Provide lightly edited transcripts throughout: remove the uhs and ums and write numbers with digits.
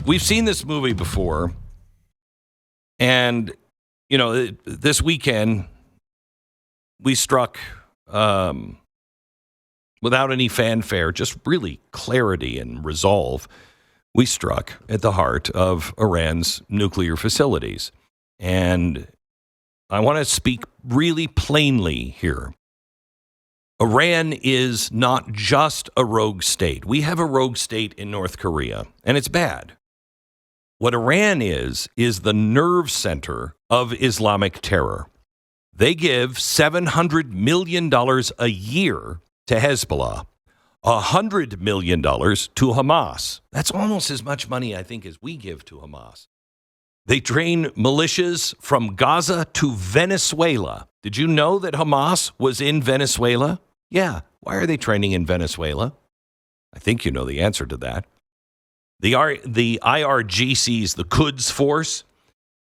we've seen this movie before, and this weekend we struck without any fanfare, just really clarity and resolve. We struck at the heart of Iran's nuclear facilities, and I want to speak really plainly here. Iran is not just a rogue state. We have a rogue state in North Korea, and it's bad. What Iran is the nerve center of Islamic terror. They give $700 million a year to Hezbollah, $100 million to Hamas. That's almost as much money, I think, as we give to Hamas. They train militias from Gaza to Venezuela. Did you know that Hamas was in Venezuela? Yeah. Why are they training in Venezuela? I think you know the answer to that. The IRGC's, the Quds Force,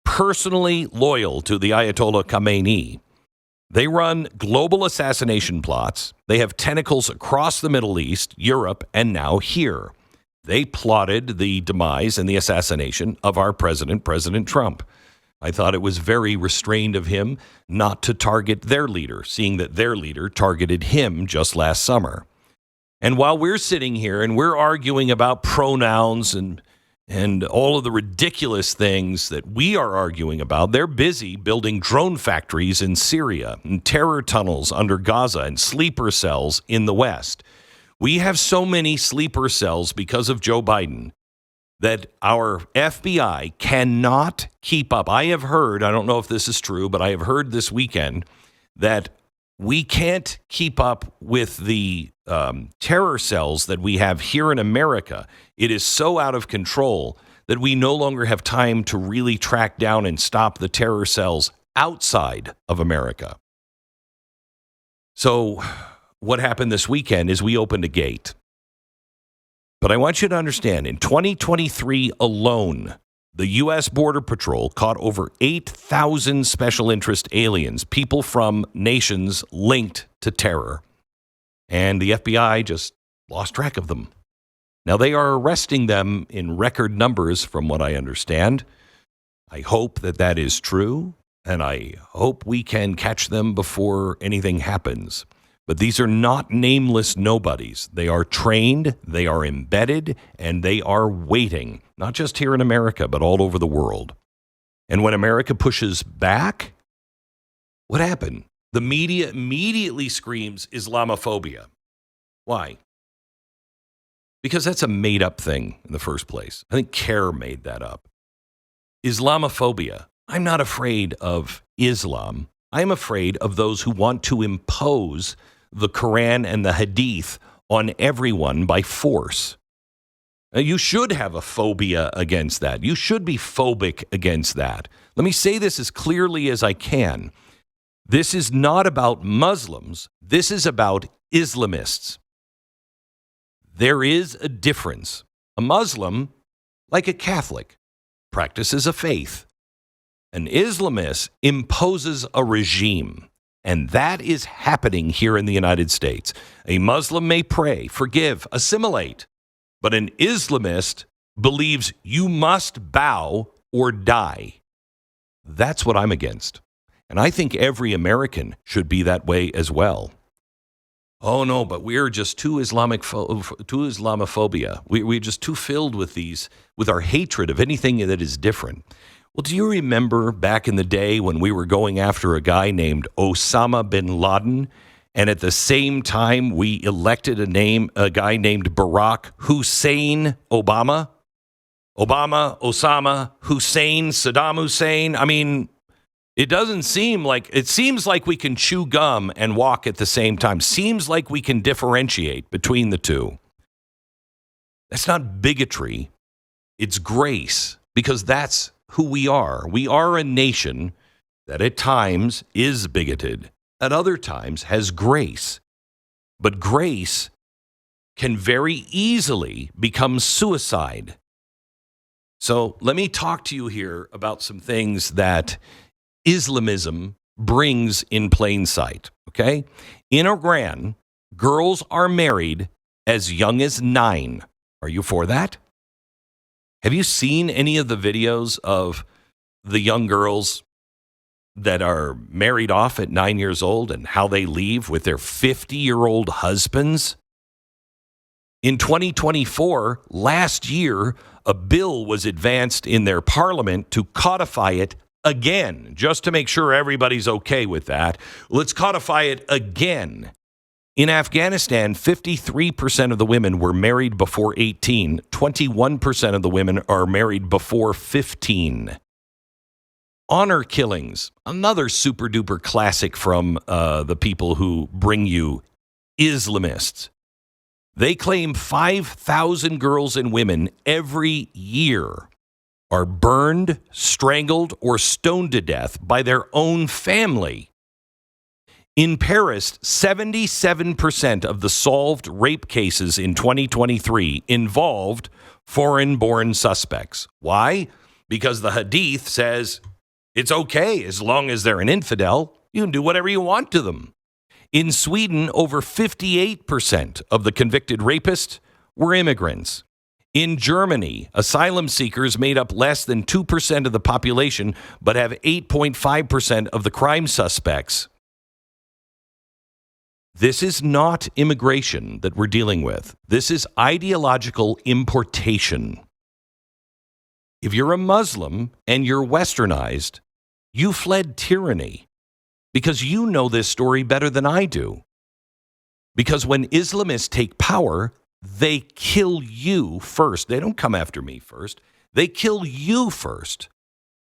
personally loyal to the Ayatollah Khamenei. They run global assassination plots. They have tentacles across the Middle East, Europe, and now here. They plotted the demise and the assassination of our president, President Trump. I thought it was very restrained of him not to target their leader, seeing that their leader targeted him just last summer. And while we're sitting here and we're arguing about pronouns and all of the ridiculous things that we are arguing about, they're busy building drone factories in Syria and terror tunnels under Gaza and sleeper cells in the West. We have so many sleeper cells because of Joe Biden that our FBI cannot keep up. I have heard, I don't know if this is true, but I have heard this weekend that we can't keep up with the terror cells that we have here in America. It is so out of control that we no longer have time to really track down and stop the terror cells outside of America. So what happened this weekend is we opened a gate. But I want you to understand, in 2023 alone, the U.S. Border Patrol caught over 8,000 special interest aliens, people from nations linked to terror. And the FBI just lost track of them. Now, they are arresting them in record numbers, from what I understand. I hope that that is true, and I hope we can catch them before anything happens. But these are not nameless nobodies. They are trained, they are embedded, and they are waiting, not just here in America, but all over the world. And when America pushes back, what happened? The media immediately screams Islamophobia. Why? Because that's a made-up thing in the first place. I think CARE made that up. Islamophobia. I'm not afraid of Islam. I'm afraid of those who want to impose the Quran and the Hadith on everyone by force. Now, you should have a phobia against that. You should be phobic against that. Let me say this as clearly as I can. This is not about Muslims. This is about Islamists. There is a difference. A Muslim, like a Catholic, practices a faith. An Islamist imposes a regime. And that is happening here in the United States. A Muslim may pray, forgive, assimilate. But an Islamist believes you must bow or die. That's what I'm against. And I think every American should be that way as well. Oh, no, but we're just too Islamophobia. We're just too filled with our hatred of anything that is different. Well, do you remember back in the day when we were going after a guy named Osama bin Laden, and at the same time we elected a guy named Barack Hussein Obama? Obama, Osama, Hussein, Saddam Hussein. I mean, it seems like we can chew gum and walk at the same time. Seems like we can differentiate between the two. That's not bigotry. It's grace, because that's who we are. We are a nation that at times is bigoted, at other times has grace. But grace can very easily become suicide. So let me talk to you here about some things that Islamism brings in plain sight, okay? In Iran, girls are married as young as 9. Are you for that? Have you seen any of the videos of the young girls that are married off at 9 years old and how they leave with their 50-year-old husbands? In 2024, last year, a bill was advanced in their parliament to codify it again, just to make sure everybody's okay with that. Let's codify it again. In Afghanistan, 53% of the women were married before 18. 21% of the women are married before 15. Honor killings, another super duper classic from the people who bring you Islamists. They claim 5,000 girls and women every year are burned, strangled, or stoned to death by their own family. In Paris, 77% of the solved rape cases in 2023 involved foreign-born suspects. Why? Because the Hadith says it's okay as long as they're an infidel. You can do whatever you want to them. In Sweden, over 58% of the convicted rapists were immigrants. In Germany, asylum seekers made up less than 2% of the population, but have 8.5% of the crime suspects. This is not immigration that we're dealing with. This is ideological importation. If you're a Muslim and you're westernized, you fled tyranny. Because you know this story better than I do. Because when Islamists take power, they kill you first. They don't come after me first. They kill you first.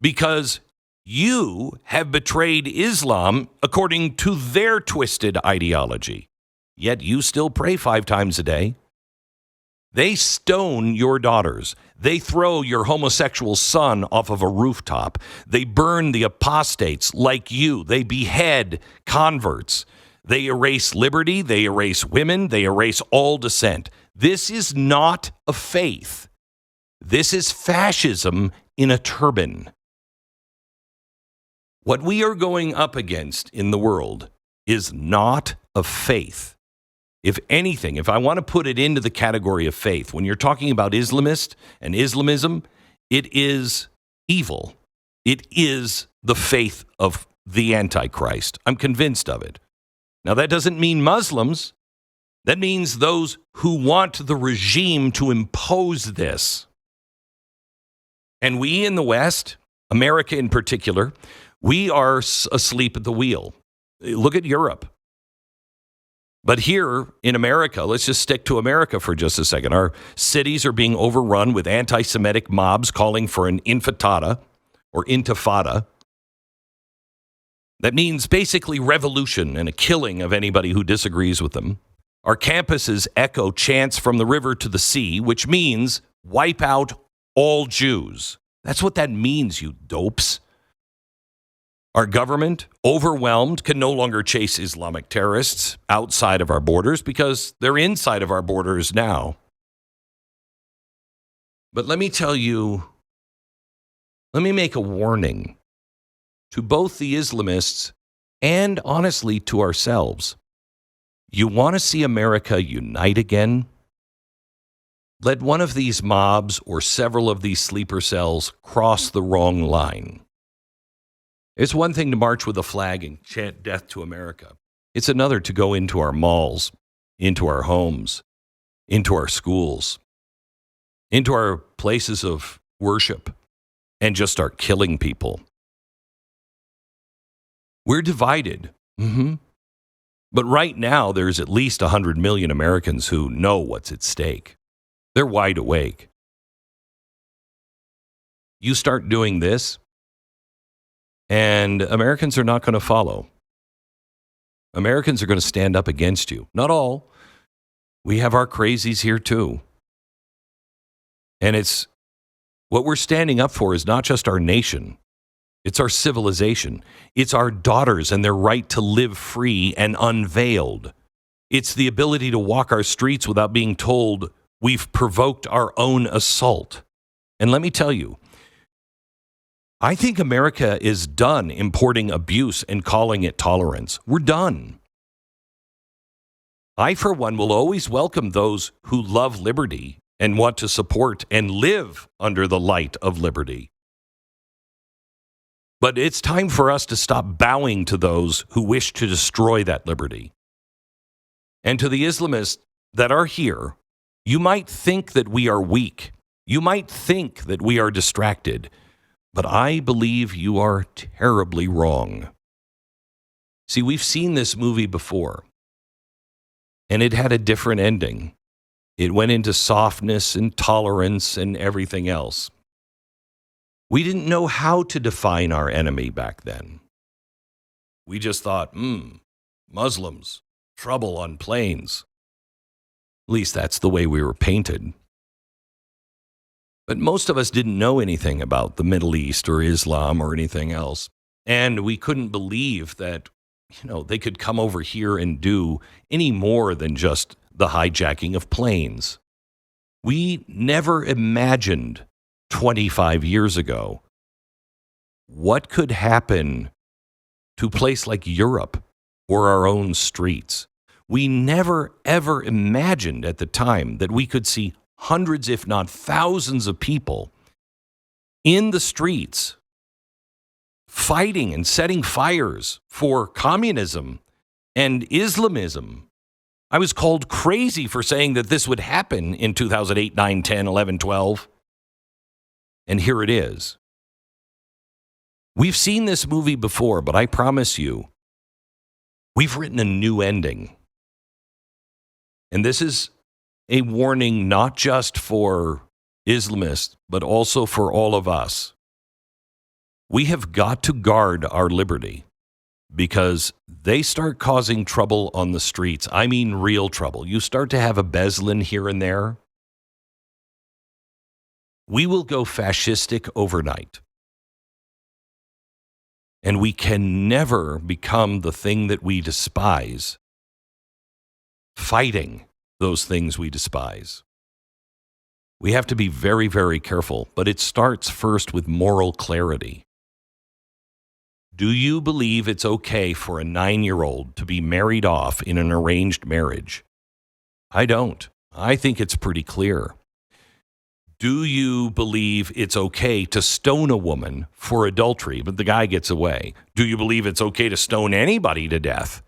Because you have betrayed Islam according to their twisted ideology. Yet you still pray 5 times a day. They stone your daughters. They throw your homosexual son off of a rooftop. They burn the apostates like you. They behead converts. They erase liberty. They erase women. They erase all dissent. This is not a faith. This is fascism in a turban. What we are going up against in the world is not a faith. If anything, if I want to put it into the category of faith, when you're talking about Islamist and Islamism, it is evil. It is the faith of the Antichrist. I'm convinced of it. Now, that doesn't mean Muslims. That means those who want the regime to impose this. And we in the West, America in particular, we are asleep at the wheel. Look at Europe. But here in America, let's just stick to America for just a second. Our cities are being overrun with anti-Semitic mobs calling for an intifada or intifada. That means basically revolution and a killing of anybody who disagrees with them. Our campuses echo chants from the river to the sea, which means wipe out all Jews. That's what that means, you dopes. Our government, overwhelmed, can no longer chase Islamic terrorists outside of our borders because they're inside of our borders now. But let me tell you, let me make a warning to both the Islamists and, honestly, to ourselves. You want to see America unite again? Let one of these mobs or several of these sleeper cells cross the wrong line. It's one thing to march with a flag and chant death to America. It's another to go into our malls, into our homes, into our schools, into our places of worship, and just start killing people. We're divided. But right now, there's at least 100 million Americans who know what's at stake. They're wide awake. You start doing this, and Americans are not going to follow. Americans are going to stand up against you. Not all. We have our crazies here too. And it's what we're standing up for is not just our nation. It's our civilization. It's our daughters and their right to live free and unveiled. It's the ability to walk our streets without being told we've provoked our own assault. And let me tell you, I think America is done importing abuse and calling it tolerance. We're done. I, for one, will always welcome those who love liberty and want to support and live under the light of liberty. But it's time for us to stop bowing to those who wish to destroy that liberty. And to the Islamists that are here, you might think that we are weak. You might think that we are distracted. But I believe you are terribly wrong. See, we've seen this movie before, and it had a different ending. It went into softness and tolerance and everything else. We didn't know how to define our enemy back then. We just thought, Muslims, trouble on planes. At least that's the way we were painted. But most of us didn't know anything about the Middle East or Islam or anything else. And we couldn't believe that, they could come over here and do any more than just the hijacking of planes. We never imagined 25 years ago what could happen to a place like Europe or our own streets. We never, ever imagined at the time that we could see hundreds, if not thousands of people in the streets fighting and setting fires for communism and Islamism. I was called crazy for saying that this would happen in 2008, 9, 10, 11, 12. And here it is. We've seen this movie before, but I promise you, we've written a new ending. And this is a warning not just for Islamists, but also for all of us. We have got to guard our liberty because they start causing trouble on the streets. I mean real trouble. You start to have a Beslin here and there. We will go fascistic overnight. And we can never become the thing that we despise, fighting those things we despise. We have to be very, very careful, but it starts first with moral clarity. Do you believe it's okay for a 9-year-old to be married off in an arranged marriage? I don't. I think it's pretty clear. Do you believe it's okay to stone a woman for adultery, but the guy gets away? Do you believe it's okay to stone anybody to death?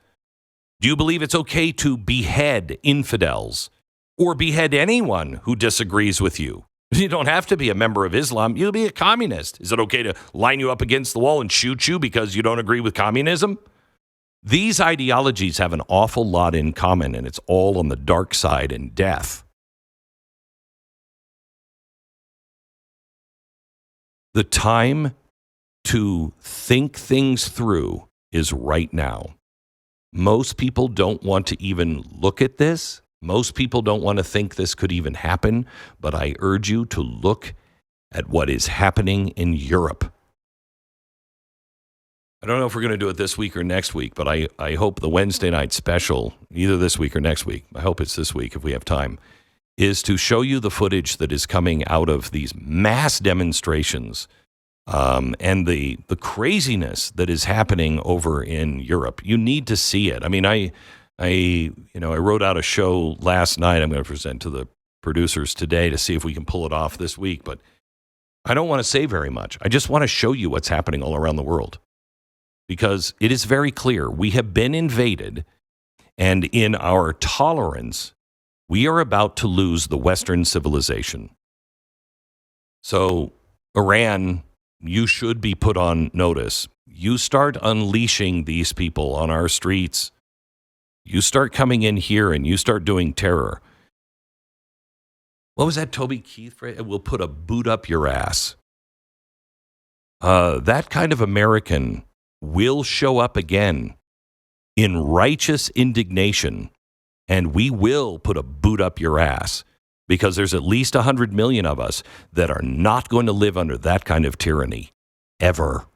Do you believe it's okay to behead infidels or behead anyone who disagrees with you? You don't have to be a member of Islam. You'll be a communist. Is it okay to line you up against the wall and shoot you because you don't agree with communism? These ideologies have an awful lot in common, and it's all on the dark side and death. The time to think things through is right now. Most people don't want to even look at this. Most people don't want to think this could even happen, but I urge you to look at what is happening in Europe. I don't know if we're going to do it this week or next week, but I hope the Wednesday night special, either this week or next week, I hope it's this week if we have time, is to show you the footage that is coming out of these mass demonstrations and the craziness that is happening over in Europe. You need to see it. I mean, I wrote out a show last night. I'm going to present to the producers today to see if we can pull it off this week. But I don't want to say very much. I just want to show you what's happening all around the world. Because it is very clear. We have been invaded. And in our tolerance, we are about to lose the Western civilization. So, Iran, you should be put on notice. You start unleashing these people on our streets. You start coming in here and you start doing terror. What was that Toby Keith phrase? We'll put a boot up your ass. That kind of American will show up again in righteous indignation, and we will put a boot up your ass because there's at least 100 million of us that are not going to live under that kind of tyranny ever.